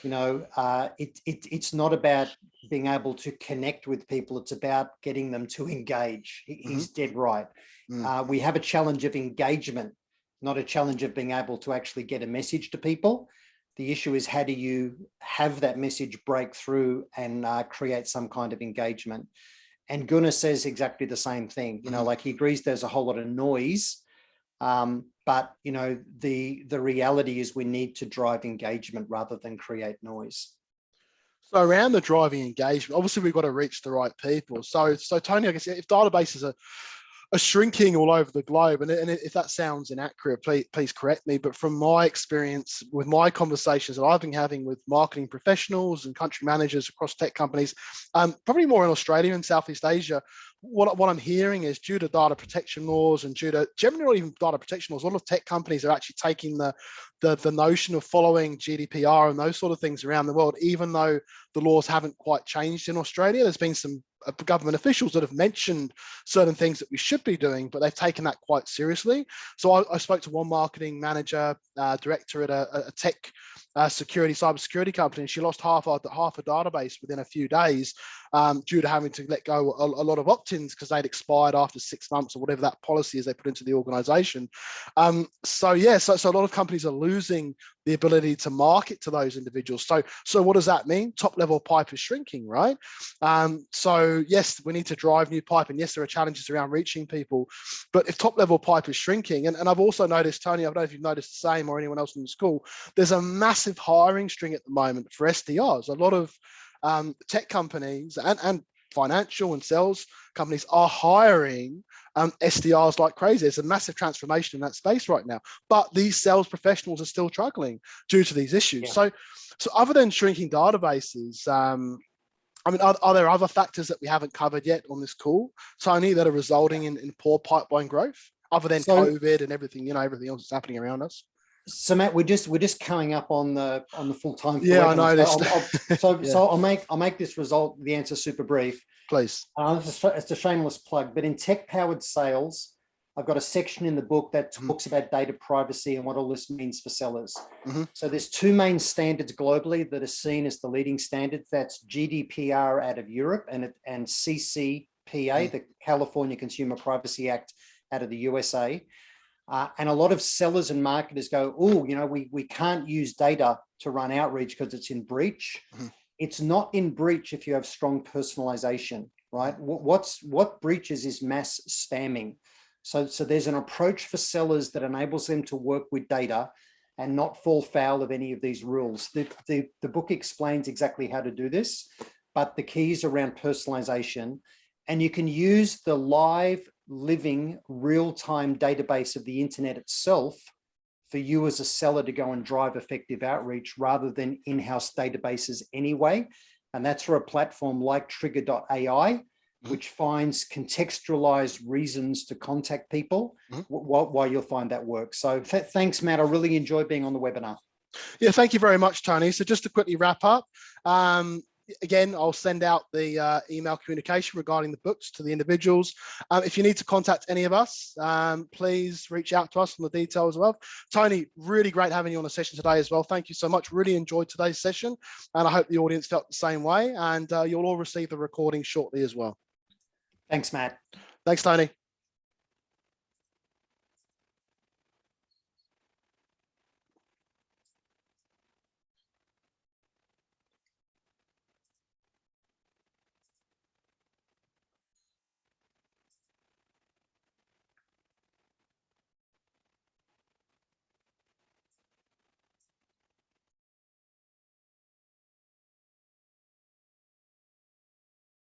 it's not about being able to connect with people; it's about getting them to engage. He's dead right. We have a challenge of engagement, not a challenge of being able to actually get a message to people. The issue is, how do you have that message break through and create some kind of engagement? And Gunnar says exactly the same thing. Like, he agrees there's a whole lot of noise, but the reality is we need to drive engagement rather than create noise. So around the driving engagement, obviously we've got to reach the right people. So Tony, I guess if databases are shrinking all over the globe, and if that sounds inaccurate, please correct me, but from my experience with my conversations that I've been having with marketing professionals and country managers across tech companies, probably more in Australia and Southeast Asia, what I'm hearing is, due to data protection laws and due to generally not even data protection laws, a lot of tech companies are actually taking the notion of following GDPR and those sort of things around the world, even though the laws haven't quite changed in Australia. There's been some government officials that have mentioned certain things that we should be doing, but they've taken that quite seriously. So I spoke to one marketing manager, director at a tech cybersecurity company, and she lost half a database within a few days due to having to let go a lot of opt-ins because they'd expired after 6 months or whatever that policy is they put into the organization. So a lot of companies are losing the ability to market to those individuals. So what does that mean? Top level pipe is shrinking, right? So yes, we need to drive new pipe, and yes, there are challenges around reaching people, but if top level pipe is shrinking, and I've also noticed, Tony, I don't know if you've noticed the same or anyone else in the school, there's a massive hiring string at the moment for SDRs. A lot of tech companies and financial and sales companies are hiring SDRs like crazy. There's a massive transformation in that space right now, but these sales professionals are still struggling due to these issues. Yeah. So other than shrinking databases, are there other factors that we haven't covered yet on this call, Tony, that are resulting in poor pipeline growth, other than COVID and everything, everything else that's happening around us? So Matt, we're just coming up on the full time. Yeah, I noticed. So I'll make this the answer super brief. Please. It's a shameless plug, but in tech powered sales, I've got a section in the book that talks about data privacy and what all this means for sellers. So there's two main standards globally that are seen as the leading standards. That's GDPR out of Europe and CCPA, the California Consumer Privacy Act out of the USA. And a lot of sellers and marketers go, we can't use data to run outreach because it's in breach. It's not in breach if you have strong personalization, right? What breaches is mass spamming. So there's an approach for sellers that enables them to work with data and not fall foul of any of these rules. The book explains exactly how to do this, but the keys around personalization, and you can use the live, living, real-time database of the internet itself for you as a seller to go and drive effective outreach rather than in-house databases anyway. And that's for a platform like Trigger.ai, which finds contextualized reasons to contact people while you'll find that works. So thanks, Matt. I really enjoyed being on the webinar. Yeah, thank you very much, Tony. So just to quickly wrap up, again, I'll send out the email communication regarding the books to the individuals. If you need to contact any of us, please reach out to us on the details as well. Tony, really great having you on the session today as well. Thank you so much. Really enjoyed today's session, and I hope the audience felt the same way. And you'll all receive the recording shortly as well. Thanks, Matt. Thanks, Tony.